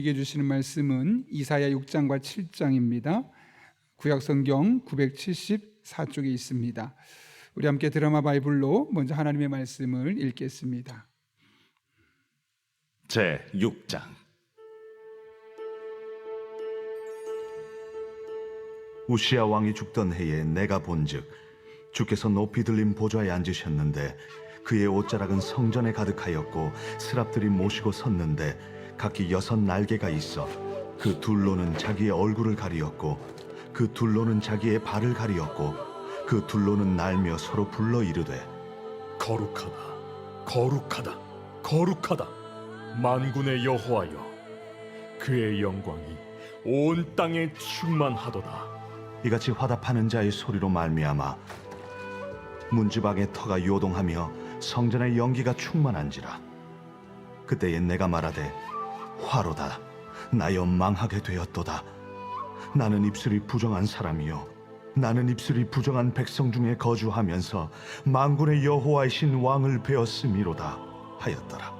우리에게 주시는 말씀은 이사야 6장과 7장입니다. 구약성경 974쪽에 있습니다. 우리 함께 드라마 바이블로 먼저 하나님의 말씀을 읽겠습니다. 제 6장. 우시야 왕이 죽던 해에 내가 본즉 주께서 높이 들린 보좌에 앉으셨는데 그의 옷자락은 성전에 가득하였고 스랍들이 모시고 섰는데 각기 6 날개가 있어 그 둘로는 자기의 얼굴을 가리었고 그 둘로는 자기의 발을 가리었고 그 둘로는 날며 서로 불러 이르되 거룩하다, 거룩하다, 거룩하다, 만군의 여호와여, 그의 영광이 온 땅에 충만하도다. 이같이 화답하는 자의 소리로 말미암아 문지방의 터가 요동하며 성전의 연기가 충만한지라. 그때에 내가 말하되 화로다, 나여 망하게 되었도다. 나는 입술이 부정한 사람이요 나는 입술이 부정한 백성 중에 거주하면서 만군의 여호와이신 왕을 배웠음이로다 하였더라.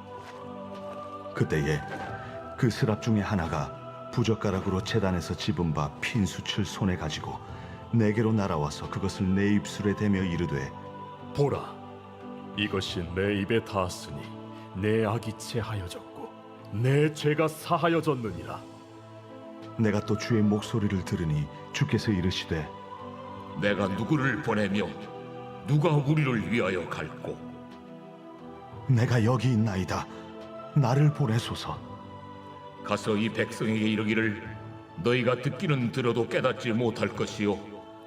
그때에 그 스랍 중에 하나가 부젓가락으로 제단에서 집은 바 핀수칠 손에 가지고 내게로 날아와서 그것을 내 입술에 대며 이르되 보라, 이것이 내 입에 닿았으니 내 악이 체하여졌고 내 죄가 사하여졌느니라. 내가 또 주의 목소리를 들으니 주께서 이르시되 내가 누구를 보내며 누가 우리를 위하여 갈꼬? 내가 여기 있나이다, 나를 보내소서. 가서 이 백성에게 이르기를 너희가 듣기는 들어도 깨닫지 못할 것이요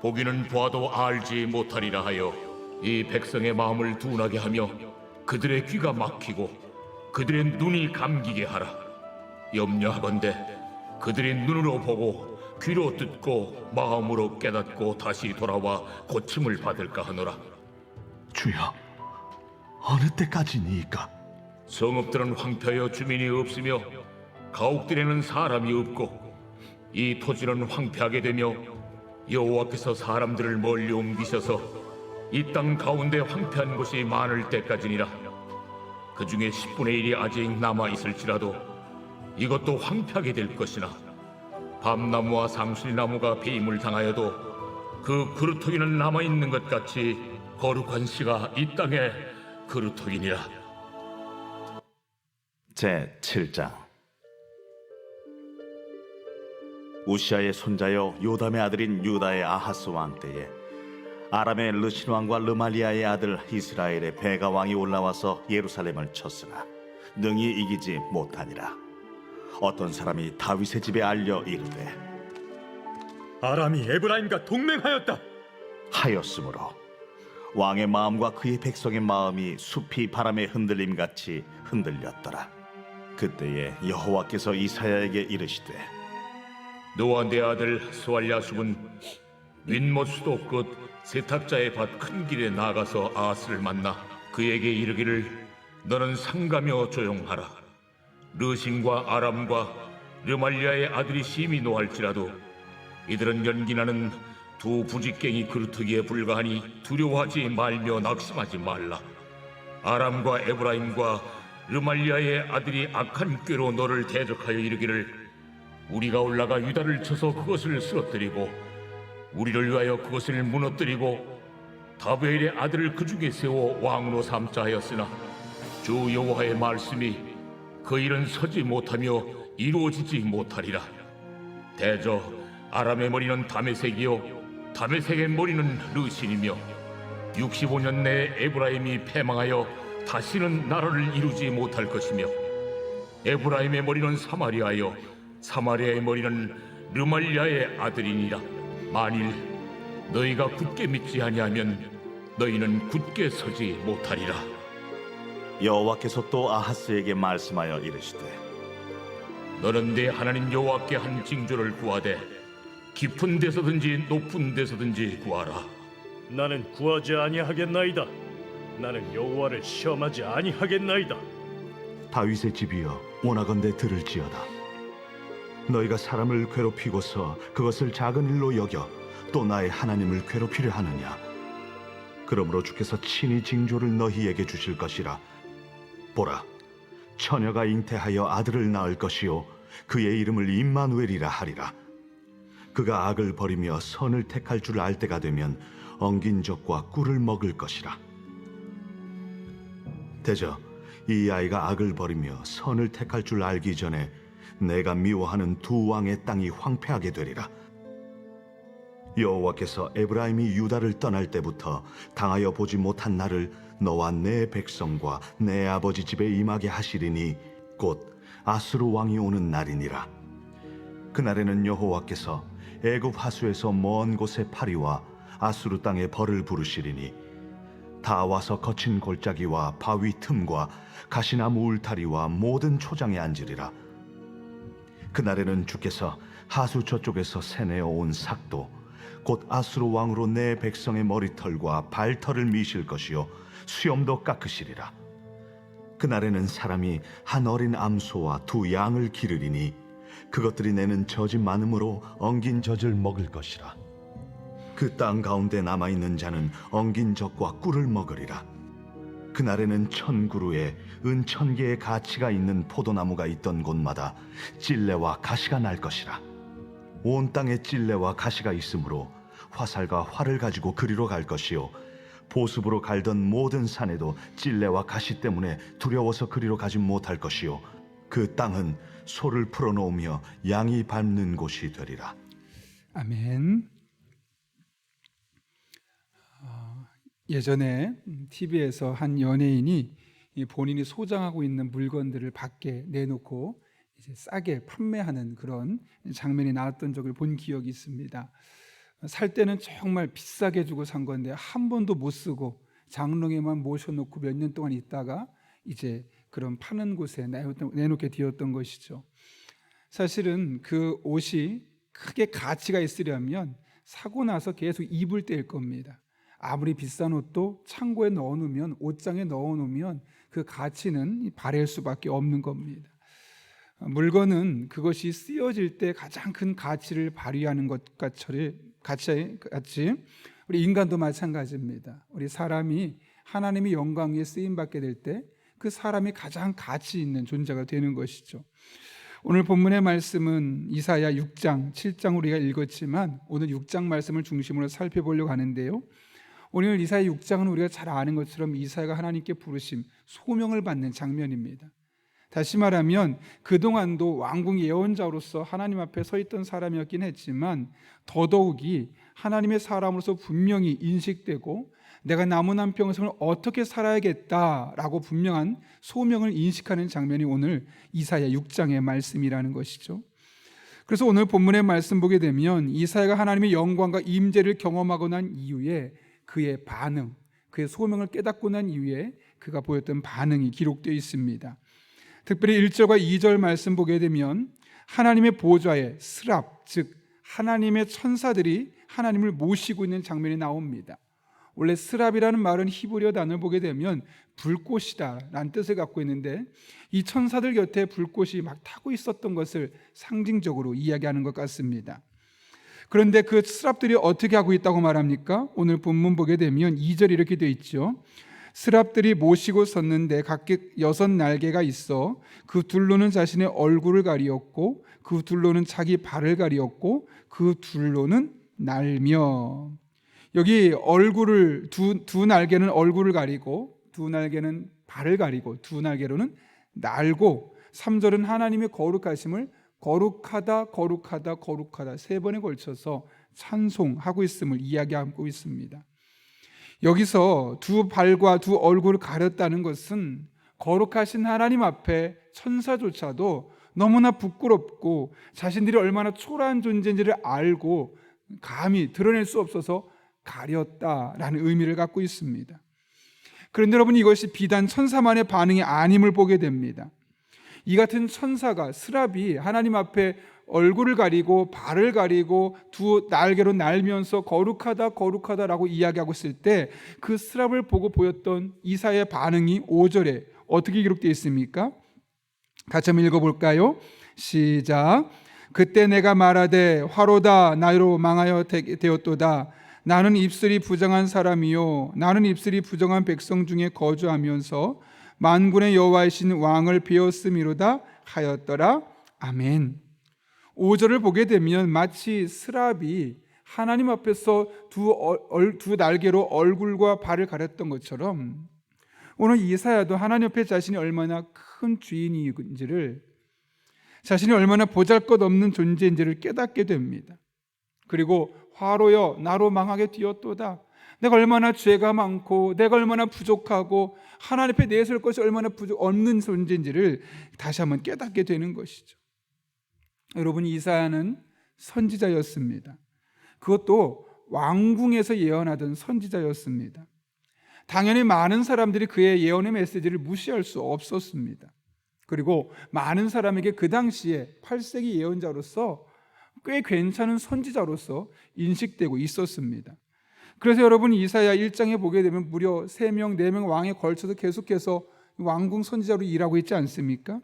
보기는 보아도 알지 못하리라 하여 이 백성의 마음을 둔하게 하며 그들의 귀가 막히고 그들의 눈이 감기게 하라. 염려하건대 그들이 눈으로 보고 귀로 듣고 마음으로 깨닫고 다시 돌아와 고침을 받을까 하노라. 주여, 어느 때까지니이까? 성읍들은 황폐하여 주민이 없으며 가옥들에는 사람이 없고 이 토지는 황폐하게 되며 여호와께서 사람들을 멀리 옮기셔서 이 땅 가운데 황폐한 곳이 많을 때까지니라. 그 중에 10분의 1이 아직 남아 있을지라도 이것도 황폐하게 될 것이나 밤나무와 상수리나무가 배임을 당하여도 그 그루터기는 남아 있는 것 같이 거룩한 씨가 이 땅에 그루터기니라. 제 7장. 우시아의 손자여 요담의 아들인 유다의 아하스 왕 때에 아람의 르신 왕과 르말리아의 아들 이스라엘의 베가 왕이 올라와서 예루살렘을 쳤으나 능히 이기지 못하니라. 어떤 사람이 다윗의 집에 알려 이르되 아람이 에브라임과 동맹하였다 하였으므로 왕의 마음과 그의 백성의 마음이 숲이 바람에 흔들림같이 흔들렸더라. 그때에 여호와께서 이사야에게 이르시되 너와 내 아들 스왈야숲은 윗못 수도 끝 세탁자의 밭 큰 길에 나가서 아스를 만나 그에게 이르기를 너는 상가며 조용하라. 르신과 아람과 르말리아의 아들이 심히 노할지라도 이들은 연기나는 두 부직갱이 그루터기에 불과하니 두려워하지 말며 낙심하지 말라. 아람과 에브라임과 르말리아의 아들이 악한 꾀로 너를 대적하여 이르기를 우리가 올라가 유다를 쳐서 그것을 쓰러뜨리고 우리를 위하여 그것을 무너뜨리고 다베일의 아들을 그 중에 세워 왕으로 삼자 하였으나 주 여호와의 말씀이 그 일은 서지 못하며 이루어지지 못하리라. 대저 아람의 머리는 다메섹이요 다메섹의 머리는 르신이며 65년 내에 에브라임이 패망하여 다시는 나라를 이루지 못할 것이며 에브라임의 머리는 사마리아요 사마리아의 머리는 르말리아의 아들이니라. 만일 너희가 굳게 믿지 아니하면 너희는 굳게 서지 못하리라. 여호와께서 또 아하스에게 말씀하여 이르시되 너는 내 하나님 여호와께 한 징조를 구하되 깊은 데서든지 높은 데서든지 구하라. 나는 구하지 아니하겠나이다. 나는 여호와를 시험하지 아니하겠나이다. 다윗의 집이여 원하건대 들을지어다. 너희가 사람을 괴롭히고서 그것을 작은 일로 여겨 또 나의 하나님을 괴롭히려 하느냐? 그러므로 주께서 친히 징조를 너희에게 주실 것이라. 보라, 처녀가 잉태하여 아들을 낳을 것이요 그의 이름을 임마누엘이라 하리라. 그가 악을 버리며 선을 택할 줄 알 때가 되면 엉긴 적과 꿀을 먹을 것이라. 대저 이 아이가 악을 버리며 선을 택할 줄 알기 전에 내가 미워하는 두 왕의 땅이 황폐하게 되리라. 여호와께서 에브라임이 유다를 떠날 때부터 당하여 보지 못한 날을 너와 내 백성과 내 아버지 집에 임하게 하시리니 곧 아수르 왕이 오는 날이니라. 그날에는 여호와께서 애굽 하수에서 먼 곳에 파리와 아수르 땅에 벌을 부르시리니 다 와서 거친 골짜기와 바위 틈과 가시나무 울타리와 모든 초장에 앉으리라. 그날에는 주께서 하수 저쪽에서 새내어 온 삭도 곧 아수르 왕으로 내 백성의 머리털과 발털을 미실 것이요 수염도 깎으시리라. 그날에는 사람이 한 어린 암소와 두 양을 기르리니 그것들이 내는 젖이 많음으로 엉긴 젖을 먹을 것이라. 그 땅 가운데 남아있는 자는 엉긴 젖과 꿀을 먹으리라. 그날에는 1000그루에 은 1000개의 가치가 있는 포도나무가 있던 곳마다 찔레와 가시가 날 것이라. 온 땅에 찔레와 가시가 있으므로 화살과 활을 가지고 그리로 갈 것이요 보습으로 갈던 모든 산에도 찔레와 가시 때문에 두려워서 그리로 가지 못할 것이요 그 땅은 소를 풀어놓으며 양이 밟는 곳이 되리라. 아멘. 예전에 TV에서 한 연예인이 본인이 소장하고 있는 물건들을 밖에 내놓고 이제 싸게 판매하는 그런 장면이 나왔던 적을 본 기억이 있습니다. 살 때는 정말 비싸게 주고 산 건데 한 번도 못 쓰고 장롱에만 모셔놓고 몇 년 동안 있다가 이제 그런 파는 곳에 내놓게 되었던 것이죠. 사실은 그 옷이 크게 가치가 있으려면 사고 나서 계속 입을 때일 겁니다. 아무리 비싼 옷도 창고에 넣어놓으면, 옷장에 넣어놓으면 그 가치는 바랄 수밖에 없는 겁니다. 물건은 그것이 쓰여질 때 가장 큰 가치를 발휘하는 것과 같이 우리 인간도 마찬가지입니다. 우리 사람이 하나님의 영광 위에 쓰임받게 될 때 그 사람이 가장 가치 있는 존재가 되는 것이죠. 오늘 본문의 말씀은 이사야 6장, 7장 우리가 읽었지만 오늘 6장 말씀을 중심으로 살펴보려고 하는데요. 오늘 이사야 6장은 우리가 잘 아는 것처럼 이사야가 하나님께 부르심, 소명을 받는 장면입니다. 다시 말하면 그동안도 왕궁 예언자로서 하나님 앞에 서 있던 사람이었긴 했지만 더더욱이 하나님의 사람으로서 분명히 인식되고 내가 남은 한 평생을 어떻게 살아야겠다라고 분명한 소명을 인식하는 장면이 오늘 이사야 6장의 말씀이라는 것이죠. 그래서 오늘 본문의 말씀 보게 되면 이사야가 하나님의 영광과 임재를 경험하고 난 이후에 그의 반응, 그의 소명을 깨닫고 난 이후에 그가 보였던 반응이 기록되어 있습니다. 특별히 1절과 2절 말씀 보게 되면 하나님의 보좌에 스랍, 즉 하나님의 천사들이 하나님을 모시고 있는 장면이 나옵니다. 원래 스랍이라는 말은 히브리어 단어를 보게 되면 불꽃이다 라는 뜻을 갖고 있는데 이 천사들 곁에 불꽃이 막 타고 있었던 것을 상징적으로 이야기하는 것 같습니다. 그런데 그 스랍들이 어떻게 하고 있다고 말합니까? 오늘 본문 보게 되면 2절이 이렇게 되어 있죠. 스랍들이 모시고 섰는데 각각 6날개가 있어 그 둘로는 자신의 얼굴을 가리었고 그 둘로는 자기 발을 가리었고 그 둘로는 날며. 여기 얼굴을 두 날개는 얼굴을 가리고 두 날개는 발을 가리고 두 날개로는 날고 3절은 하나님의 거룩하심을 거룩하다 거룩하다 거룩하다 3번에 걸쳐서 찬송하고 있음을 이야기하고 있습니다. 여기서 두 발과 두 얼굴을 가렸다는 것은 거룩하신 하나님 앞에 천사조차도 너무나 부끄럽고 자신들이 얼마나 초라한 존재인지를 알고 감히 드러낼 수 없어서 가렸다라는 의미를 갖고 있습니다. 그런데 여러분 이것이 비단 천사만의 반응이 아님을 보게 됩니다. 이 같은 천사가 스랍이 하나님 앞에 얼굴을 가리고 발을 가리고 두 날개로 날면서 거룩하다 거룩하다라고 이야기하고 있을 때 그 스랍을 보고 보였던 이사야의 반응이 5절에 어떻게 기록되어 있습니까? 같이 한번 읽어볼까요? 시작. 그때 내가 말하되 화로다 나로 망하여 되었도다. 나는 입술이 부정한 사람이요 나는 입술이 부정한 백성 중에 거주하면서 만군의 여호와이신 왕을 배웠음이로다 하였더라. 아멘. 5절을 보게 되면 마치 스랍이 하나님 앞에서 두 날개로 얼굴과 발을 가렸던 것처럼 오늘 이사야도 하나님 앞에 자신이 얼마나 큰 주인인지를, 자신이 얼마나 보잘것없는 존재인지를 깨닫게 됩니다. 그리고 화로여 나로 망하게 되었도다. 내가 얼마나 죄가 많고 내가 얼마나 부족하고 하나님 앞에 내설 것이 얼마나 없는 존재인지를 다시 한번 깨닫게 되는 것이죠. 여러분, 이사야는 선지자였습니다. 그것도 왕궁에서 예언하던 선지자였습니다. 당연히 많은 사람들이 그의 예언의 메시지를 무시할 수 없었습니다. 그리고 많은 사람에게 그 당시에 8세기 예언자로서 꽤 괜찮은 선지자로서 인식되고 있었습니다. 그래서 여러분, 이사야 1장에 보게 되면 무려 3명, 4명 왕에 걸쳐서 계속해서 왕궁 선지자로 일하고 있지 않습니까?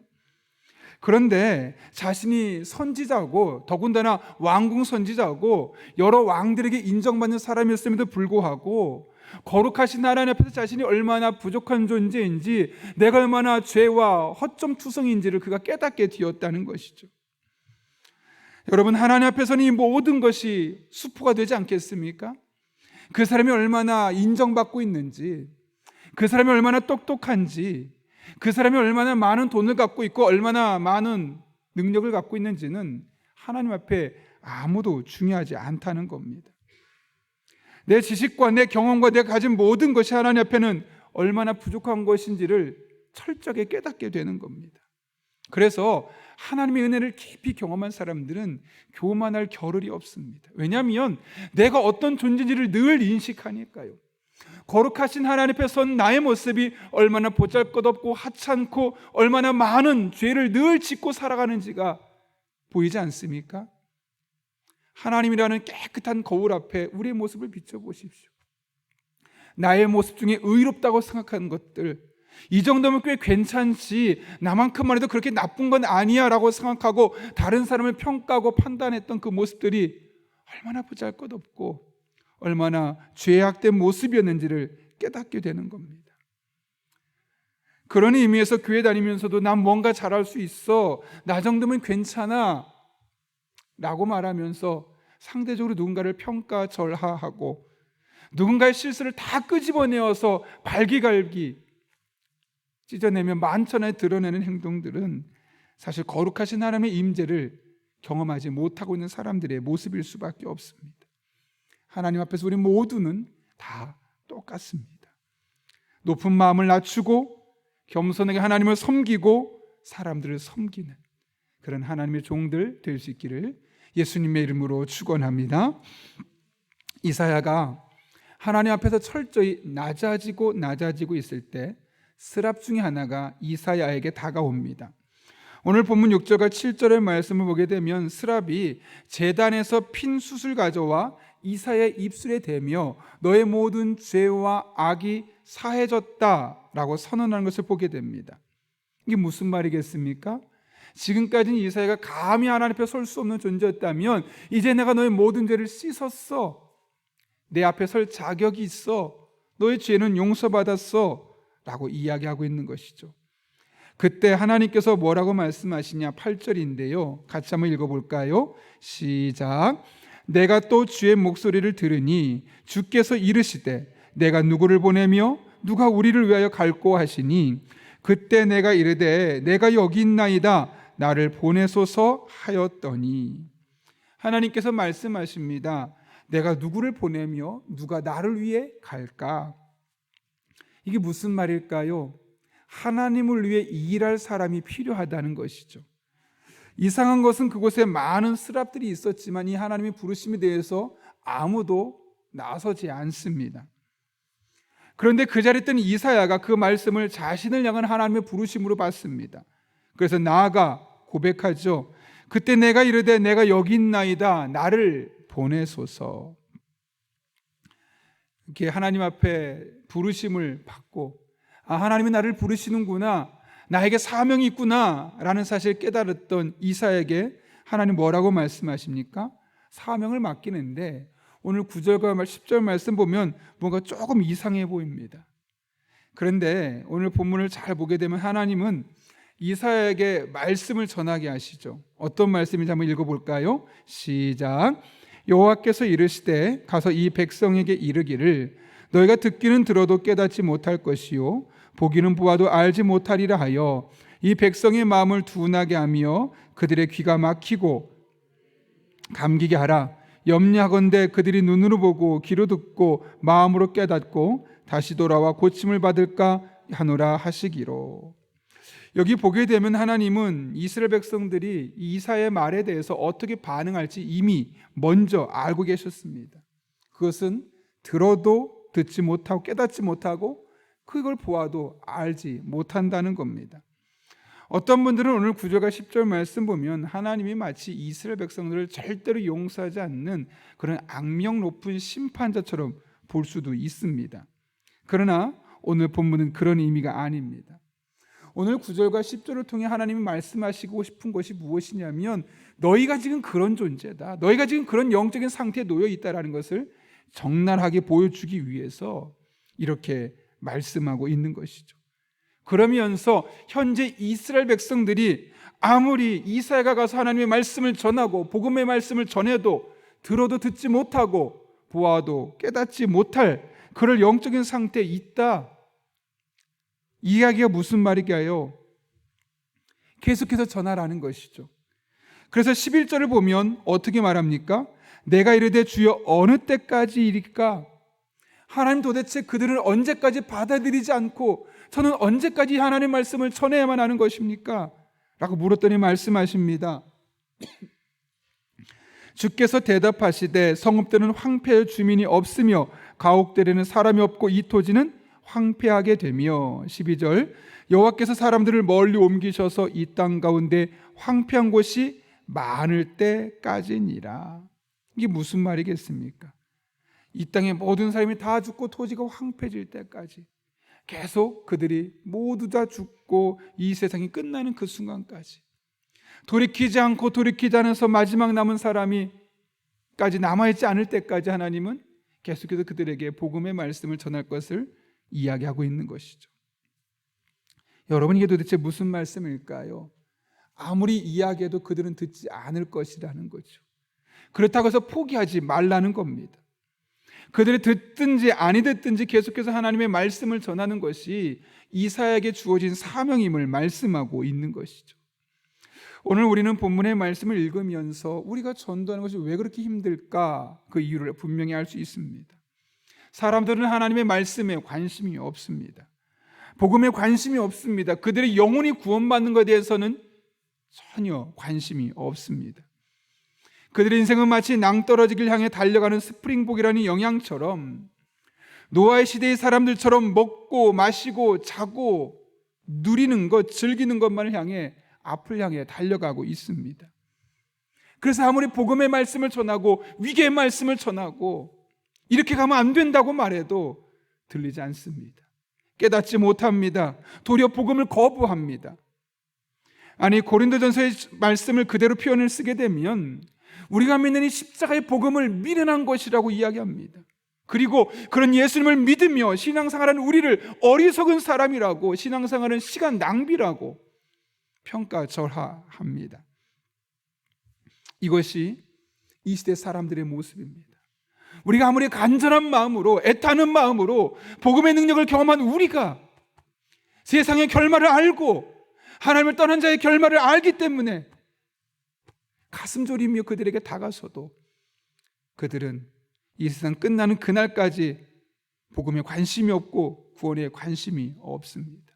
그런데 자신이 선지자고, 더군다나 왕궁 선지자고 여러 왕들에게 인정받는 사람이었음에도 불구하고 거룩하신 하나님 앞에서 자신이 얼마나 부족한 존재인지, 내가 얼마나 죄와 허점투성인지를 그가 깨닫게 되었다는 것이죠. 여러분, 하나님 앞에서는 이 모든 것이 수포가 되지 않겠습니까? 그 사람이 얼마나 인정받고 있는지, 그 사람이 얼마나 똑똑한지, 그 사람이 얼마나 많은 돈을 갖고 있고 얼마나 많은 능력을 갖고 있는지는 하나님 앞에 아무도 중요하지 않다는 겁니다. 내 지식과 내 경험과 내가 가진 모든 것이 하나님 앞에는 얼마나 부족한 것인지를 철저하게 깨닫게 되는 겁니다. 그래서 하나님의 은혜를 깊이 경험한 사람들은 교만할 겨를이 없습니다. 왜냐하면 내가 어떤 존재인지를 늘 인식하니까요. 거룩하신 하나님 앞에 선 나의 모습이 얼마나 보잘것없고 하찮고 얼마나 많은 죄를 늘 짓고 살아가는지가 보이지 않습니까? 하나님이라는 깨끗한 거울 앞에 우리의 모습을 비춰보십시오. 나의 모습 중에 의롭다고 생각하는 것들, 이 정도면 꽤 괜찮지, 나만큼만 해도 그렇게 나쁜 건 아니야 라고 생각하고 다른 사람을 평가하고 판단했던 그 모습들이 얼마나 보잘것없고 얼마나 죄악된 모습이었는지를 깨닫게 되는 겁니다. 그런 의미에서 교회 다니면서도 난 뭔가 잘할 수 있어, 나 정도면 괜찮아 라고 말하면서 상대적으로 누군가를 평가절하하고 누군가의 실수를 다 끄집어내어서 발기갈기 찢어내며 만천하에 드러내는 행동들은 사실 거룩하신 하나님의 임재를 경험하지 못하고 있는 사람들의 모습일 수밖에 없습니다. 하나님 앞에서 우리 모두는 다 똑같습니다. 높은 마음을 낮추고 겸손하게 하나님을 섬기고 사람들을 섬기는 그런 하나님의 종들 될 수 있기를 예수님의 이름으로 축원합니다. 이사야가 하나님 앞에서 철저히 낮아지고 있을 때 스랍 중에 하나가 이사야에게 다가옵니다. 오늘 본문 6절과 7절의 말씀을 보게 되면 스랍이 제단에서 핀 숯을 가져와 이사야의 입술에 대며 너의 모든 죄와 악이 사해졌다라고 선언하는 것을 보게 됩니다. 이게 무슨 말이겠습니까? 지금까지는 이사야가 감히 하나님 앞에 설 수 없는 존재였다면 이제 내가 너의 모든 죄를 씻었어, 내 앞에 설 자격이 있어, 너의 죄는 용서받았어 라고 이야기하고 있는 것이죠. 그때 하나님께서 뭐라고 말씀하시냐, 8절인데요 같이 한번 읽어볼까요? 시작. 내가 또 주의 목소리를 들으니 주께서 이르시되 내가 누구를 보내며 누가 우리를 위하여 갈꼬 하시니 그때 내가 이르되 내가 여기 있나이다 나를 보내소서 하였더니, 하나님께서 말씀하십니다. 내가 누구를 보내며 누가 나를 위해 갈까? 이게 무슨 말일까요? 하나님을 위해 일할 사람이 필요하다는 것이죠. 이상한 것은 그곳에 많은 스랍들이 있었지만 이 하나님의 부르심에 대해서 아무도 나서지 않습니다. 그런데 그 자리에 있던 이사야가 그 말씀을 자신을 향한 하나님의 부르심으로 받습니다. 그래서 나아가 고백하죠. 그때 내가 이르되 내가 여기 있나이다 나를 보내소서. 이렇게 하나님 앞에 부르심을 받고 하나님이 나를 부르시는구나, 나에게 사명이 있구나 라는 사실을 깨달았던 이사야에게 하나님 뭐라고 말씀하십니까? 사명을 맡기는데 오늘 9절과 10절 말씀 보면 뭔가 조금 이상해 보입니다. 그런데 오늘 본문을 잘 보게 되면 하나님은 이사야에게 말씀을 전하게 하시죠. 어떤 말씀인지 한번 읽어볼까요? 시작. 여호와께서 이르시되 가서 이 백성에게 이르기를 너희가 듣기는 들어도 깨닫지 못할 것이요 보기는 보아도 알지 못하리라 하여 이 백성의 마음을 둔하게 하며 그들의 귀가 막히고 감기게 하라. 염려하건대 그들이 눈으로 보고 귀로 듣고 마음으로 깨닫고 다시 돌아와 고침을 받을까 하노라 하시기로. 여기 보게 되면 하나님은 이스라엘 백성들이 이사야의 말에 대해서 어떻게 반응할지 이미 먼저 알고 계셨습니다. 그것은 들어도 듣지 못하고 깨닫지 못하고 그걸 보아도 알지 못한다는 겁니다. 어떤 분들은 오늘 9절과 10절 말씀 보면 하나님이 마치 이스라엘 백성들을 절대로 용서하지 않는 그런 악명 높은 심판자처럼 볼 수도 있습니다. 그러나 오늘 본문은 그런 의미가 아닙니다. 오늘 9절과 10절을 통해 하나님이 말씀하시고 싶은 것이 무엇이냐면 너희가 지금 그런 존재다. 너희가 지금 그런 영적인 상태에 놓여 있다는 것을 적나라하게 보여주기 위해서 이렇게 말씀하고 있는 것이죠. 그러면서 현재 이스라엘 백성들이 아무리 이사야가 가서 하나님의 말씀을 전하고 복음의 말씀을 전해도 들어도 듣지 못하고 보아도 깨닫지 못할 그럴 영적인 상태에 있다. 이야기가 무슨 말이게요? 계속해서 전하라는 것이죠. 그래서 11절을 보면 어떻게 말합니까? 내가 이르되 주여 어느 때까지일까? 하나님 도대체 그들은 언제까지 받아들이지 않고 저는 언제까지 하나님의 말씀을 전해야만 하는 것입니까? 라고 물었더니 말씀하십니다. 주께서 대답하시되 성읍들은 황폐하여 주민이 없으며 가옥들에는 사람이 없고 이 토지는 황폐하게 되며 12절 여호와께서 사람들을 멀리 옮기셔서 이 땅 가운데 황폐한 곳이 많을 때까지니라. 이게 무슨 말이겠습니까? 이 땅의 모든 사람이 다 죽고 토지가 황폐해질 때까지 계속 그들이 모두 다 죽고 이 세상이 끝나는 그 순간까지 돌이키지 않고 돌이키지 않아서 마지막 남은 사람이까지 남아있지 않을 때까지 하나님은 계속해서 그들에게 복음의 말씀을 전할 것을 이야기하고 있는 것이죠. 여러분, 이게 도대체 무슨 말씀일까요? 아무리 이야기해도 그들은 듣지 않을 것이라는 거죠. 그렇다고 해서 포기하지 말라는 겁니다. 그들이 듣든지 아니 듣든지 계속해서 하나님의 말씀을 전하는 것이 이사야에게 주어진 사명임을 말씀하고 있는 것이죠. 오늘 우리는 본문의 말씀을 읽으면서 우리가 전도하는 것이 왜 그렇게 힘들까? 그 이유를 분명히 알 수 있습니다. 사람들은 하나님의 말씀에 관심이 없습니다. 복음에 관심이 없습니다. 그들의 영혼이 구원받는 것에 대해서는 전혀 관심이 없습니다. 그들의 인생은 마치 낭떠러지길 향해 달려가는 스프링복이라는 영향처럼 노아의 시대의 사람들처럼 먹고 마시고 자고 누리는 것, 즐기는 것만을 향해 앞을 향해 달려가고 있습니다. 그래서 아무리 복음의 말씀을 전하고 위계의 말씀을 전하고 이렇게 가면 안 된다고 말해도 들리지 않습니다. 깨닫지 못합니다. 도리어 복음을 거부합니다. 아니, 고린도전서의 말씀을 그대로 표현을 쓰게 되면 우리가 믿는 이 십자가의 복음을 미련한 것이라고 이야기합니다. 그리고 그런 예수님을 믿으며 신앙생활하는 우리를 어리석은 사람이라고, 신앙생활은 시간 낭비라고 평가절하합니다. 이것이 이 시대 사람들의 모습입니다. 우리가 아무리 간절한 마음으로, 애타는 마음으로 복음의 능력을 경험한 우리가 세상의 결말을 알고 하나님을 떠난 자의 결말을 알기 때문에 가슴 졸이며 그들에게 다가서도 그들은 이 세상 끝나는 그날까지 복음에 관심이 없고 구원에 관심이 없습니다.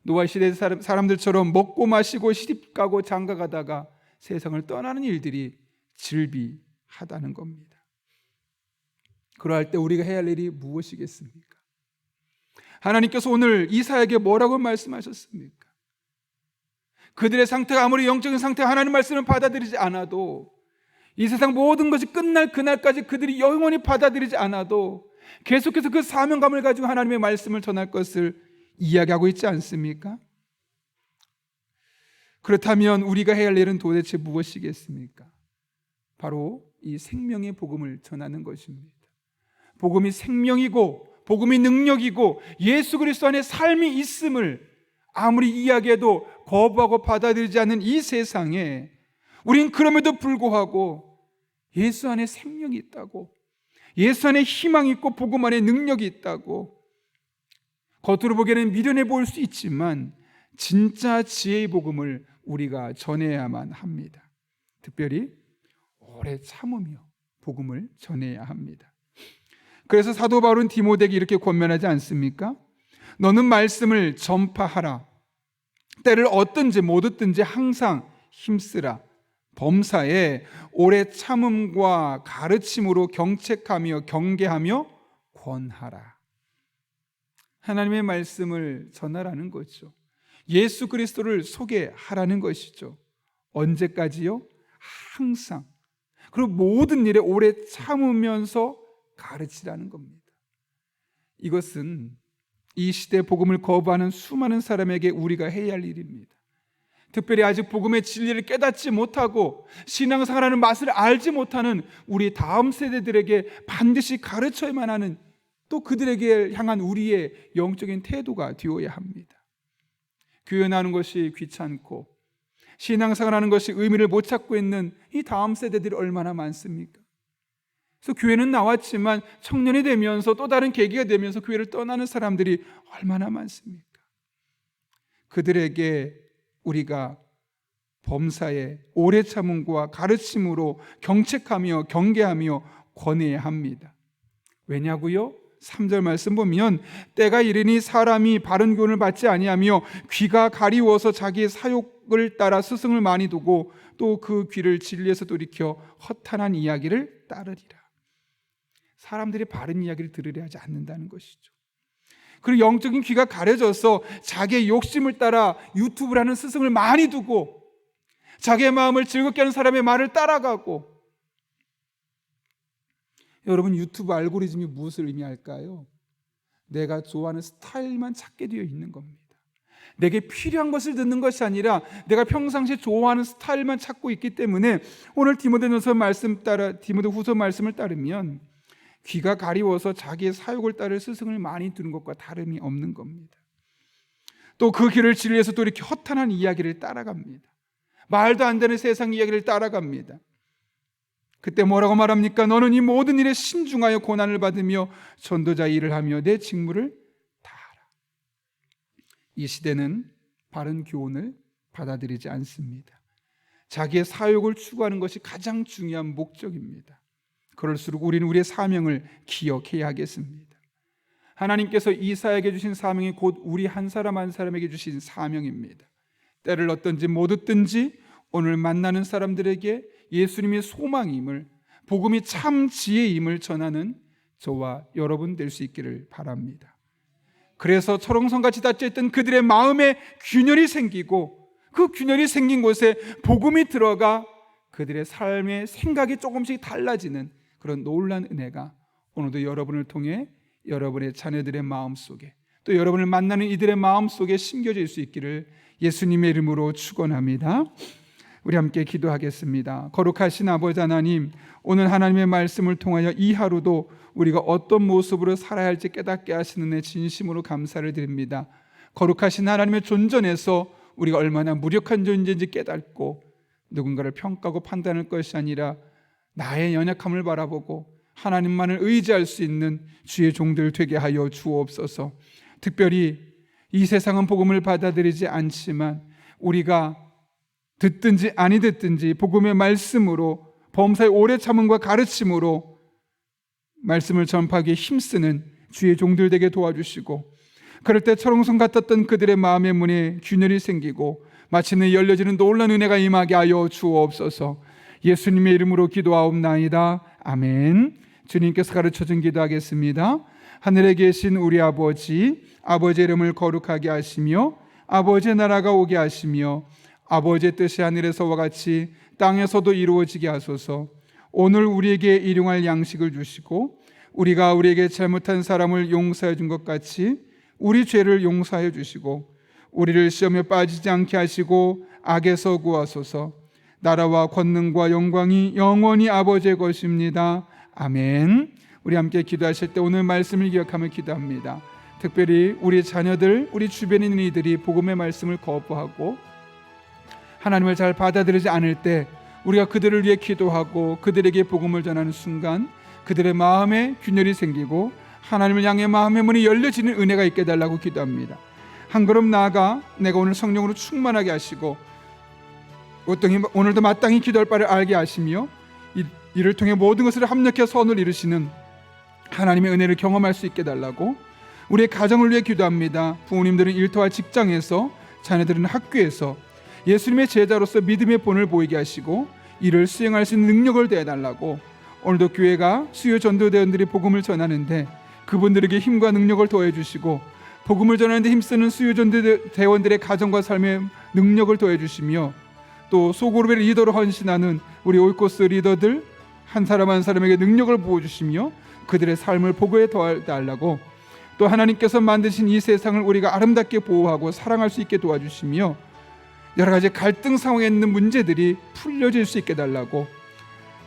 노아 시대 사람들처럼 먹고 마시고 시집가고 장가가다가 세상을 떠나는 일들이 질비하다는 겁니다. 그러할 때 우리가 해야 할 일이 무엇이겠습니까? 하나님께서 오늘 이사야에게 뭐라고 말씀하셨습니까? 그들의 상태가 아무리 영적인 상태가 하나님 말씀을 받아들이지 않아도, 이 세상 모든 것이 끝날 그날까지 그들이 영원히 받아들이지 않아도 계속해서 그 사명감을 가지고 하나님의 말씀을 전할 것을 이야기하고 있지 않습니까? 그렇다면 우리가 해야 할 일은 도대체 무엇이겠습니까? 바로 이 생명의 복음을 전하는 것입니다. 복음이 생명이고 복음이 능력이고 예수 그리스도 안에 삶이 있음을 아무리 이야기해도 거부하고 받아들이지 않는 이 세상에 우린 그럼에도 불구하고 예수 안에 생명이 있다고, 예수 안에 희망이 있고 복음 안에 능력이 있다고, 겉으로 보기에는 미련해 보일 수 있지만 진짜 지혜의 복음을 우리가 전해야만 합니다. 특별히 오래 참으며 복음을 전해야 합니다. 그래서 사도 바울은 디모데에게 이렇게 권면하지 않습니까? 너는 말씀을 전파하라. 때를 얻든지 못 얻든지 항상 힘쓰라. 범사에 오래 참음과 가르침으로 경책하며 경계하며 권하라. 하나님의 말씀을 전하라는 거죠. 예수 그리스도를 소개하라는 것이죠. 언제까지요? 항상. 그리고 모든 일에 오래 참으면서 가르치라는 겁니다. 이것은 이 시대 복음을 거부하는 수많은 사람에게 우리가 해야 할 일입니다. 특별히 아직 복음의 진리를 깨닫지 못하고 신앙생활하는 맛을 알지 못하는 우리 다음 세대들에게 반드시 가르쳐야만 하는, 또 그들에게 향한 우리의 영적인 태도가 되어야 합니다. 교회 나오는 것이 귀찮고 신앙생활하는 것이 의미를 못 찾고 있는 이 다음 세대들이 얼마나 많습니까? 그래서 교회는 나왔지만 청년이 되면서 또 다른 계기가 되면서 교회를 떠나는 사람들이 얼마나 많습니까? 그들에게 우리가 범사에 오래 참음과 가르침으로 경책하며 경계하며 권해야 합니다. 왜냐고요? 3절 말씀 보면 때가 이르니 사람이 바른 교훈을 받지 아니하며 귀가 가리워서 자기의 사욕을 따라 스승을 많이 두고 또 그 귀를 진리에서 돌이켜 허탄한 이야기를 따르리라. 사람들이 바른 이야기를 들으려 하지 않는다는 것이죠. 그리고 영적인 귀가 가려져서 자기의 욕심을 따라 유튜브를 하는 스승을 많이 두고 자기의 마음을 즐겁게 하는 사람의 말을 따라가고. 여러분, 유튜브 알고리즘이 무엇을 의미할까요? 내가 좋아하는 스타일만 찾게 되어 있는 겁니다. 내게 필요한 것을 듣는 것이 아니라 내가 평상시에 좋아하는 스타일만 찾고 있기 때문에 오늘 디모데후서 말씀을 따르면 귀가 가리워서 자기의 사욕을 따를 스승을 많이 두는 것과 다름이 없는 겁니다. 또 그 길을 진리에서 또 이렇게 허탄한 이야기를 따라갑니다. 말도 안 되는 세상 이야기를 따라갑니다. 그때 뭐라고 말합니까? 너는 이 모든 일에 신중하여 고난을 받으며 전도자의 일을 하며 내 직무를 다하라. 이 시대는 바른 교훈을 받아들이지 않습니다. 자기의 사욕을 추구하는 것이 가장 중요한 목적입니다. 그럴수록 우리는 우리의 사명을 기억해야 하겠습니다. 하나님께서 이사야에게 주신 사명이 곧 우리 한 사람 한 사람에게 주신 사명입니다. 때를 얻든지 못 얻든지 오늘 만나는 사람들에게 예수님이 소망임을, 복음이 참 지혜임을 전하는 저와 여러분 될 수 있기를 바랍니다. 그래서 철옹성같이 닫혀있던 그들의 마음에 균열이 생기고 그 균열이 생긴 곳에 복음이 들어가 그들의 삶의 생각이 조금씩 달라지는 그런 놀라운 은혜가 오늘도 여러분을 통해 여러분의 자녀들의 마음속에, 또 여러분을 만나는 이들의 마음속에 심겨질 수 있기를 예수님의 이름으로 축원합니다. 우리 함께 기도하겠습니다. 거룩하신 아버지 하나님, 오늘 하나님의 말씀을 통하여 이 하루도 우리가 어떤 모습으로 살아야 할지 깨닫게 하시는 데 진심으로 감사를 드립니다. 거룩하신 하나님의 존전에서 우리가 얼마나 무력한 존재인지 깨닫고 누군가를 평가하고 판단할 것이 아니라 나의 연약함을 바라보고 하나님만을 의지할 수 있는 주의 종들 되게 하여 주옵소서. 특별히 이 세상은 복음을 받아들이지 않지만 우리가 듣든지 아니 듣든지 복음의 말씀으로, 범사의 오래 참음과 가르침으로 말씀을 전파하기에 힘쓰는 주의 종들 되게 도와주시고, 그럴 때 철옹성 같았던 그들의 마음의 문에 균열이 생기고 마침내 열려지는 놀라운 은혜가 임하게 하여 주옵소서. 예수님의 이름으로 기도하옵나이다. 아멘. 주님께서 가르쳐준 기도하겠습니다. 하늘에 계신 우리 아버지, 아버지의 이름을 거룩하게 하시며 아버지의 나라가 오게 하시며 아버지의 뜻이 하늘에서와 같이 땅에서도 이루어지게 하소서. 오늘 우리에게 일용할 양식을 주시고 우리가 우리에게 잘못한 사람을 용서해 준 것 같이 우리 죄를 용서해 주시고 우리를 시험에 빠지지 않게 하시고 악에서 구하소서. 나라와 권능과 영광이 영원히 아버지의 것입니다. 아멘. 우리 함께 기도하실 때 오늘 말씀을 기억하며 기도합니다. 특별히 우리 자녀들, 우리 주변에 있는 이들이 복음의 말씀을 거부하고 하나님을 잘 받아들이지 않을 때 우리가 그들을 위해 기도하고 그들에게 복음을 전하는 순간 그들의 마음에 균열이 생기고 하나님을 향해 마음의 문이 열려지는 은혜가 있게 해달라고 기도합니다. 한 걸음 나아가 내가 오늘 성령으로 충만하게 하시고 오늘도 마땅히 기도할 바를 알게 하시며 이를 통해 모든 것을 합력해 선을 이루시는 하나님의 은혜를 경험할 수 있게 해달라고 우리의 가정을 위해 기도합니다. 부모님들은 일터와 직장에서, 자녀들은 학교에서 예수님의 제자로서 믿음의 본을 보이게 하시고 이를 수행할 수 있는 능력을 더해달라고 오늘도 교회가 수요 전도대원들이 복음을 전하는데 그분들에게 힘과 능력을 더해주시고 복음을 전하는데 힘쓰는 수요 전도대원들의 가정과 삶의 능력을 더해주시며 또 소그룹의 리더로 헌신하는 우리 오이코스 리더들 한 사람 한 사람에게 능력을 부어주시며 그들의 삶을 보고해 더해달라고 또 하나님께서 만드신 이 세상을 우리가 아름답게 보호하고 사랑할 수 있게 도와주시며 여러 가지 갈등 상황에 있는 문제들이 풀려질 수 있게 달라고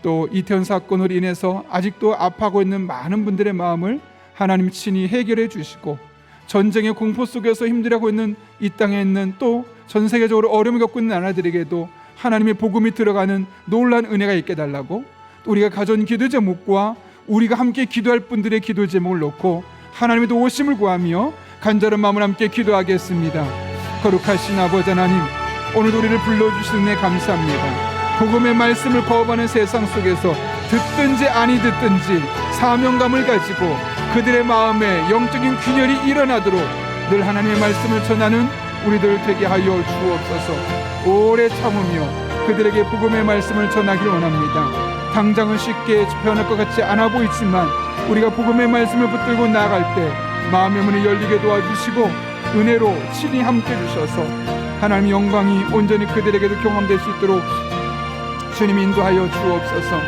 또 이태원 사건으로 인해서 아직도 아파하고 있는 많은 분들의 마음을 하나님 친히 해결해 주시고 전쟁의 공포 속에서 힘들어하고 있는 이 땅에 있는 또 전 세계적으로 어려움을 겪고 있는 나라들에게도 하나님의 복음이 들어가는 놀라운 은혜가 있게 달라고 또 우리가 가져온 기도 제목과 우리가 함께 기도할 분들의 기도 제목을 놓고 하나님의 도우심을 구하며 간절한 마음을 함께 기도하겠습니다. 거룩하신 아버지 하나님, 오늘 우리를 불러주신 은혜 감사합니다. 복음의 말씀을 거부하는 세상 속에서 듣든지 아니 듣든지 사명감을 가지고 그들의 마음에 영적인 균열이 일어나도록 늘 하나님의 말씀을 전하는 우리들 되게 하여 주옵소서. 오래 참으며 그들에게 복음의 말씀을 전하기를 원합니다. 당장은 쉽게 변할 것 같지 않아 보이지만 우리가 복음의 말씀을 붙들고 나아갈 때 마음의 문이 열리게 도와주시고 은혜로 친히 함께 주셔서 하나님의 영광이 온전히 그들에게도 경험될 수 있도록 주님 인도하여 주옵소서.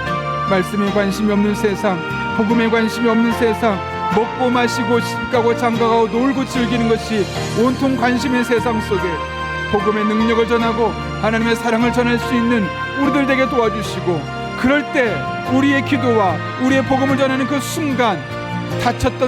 말씀에 관심이 없는 세상, 복음에 관심이 없는 세상, 먹고 마시고 시집가고 장가가고 놀고 즐기는 것이 온통 관심의 세상 속에 복음의 능력을 전하고 하나님의 사랑을 전할 수 있는 우리들 되게 도와주시고 그럴 때 우리의 기도와 우리의 복음을 전하는 그 순간 다쳤던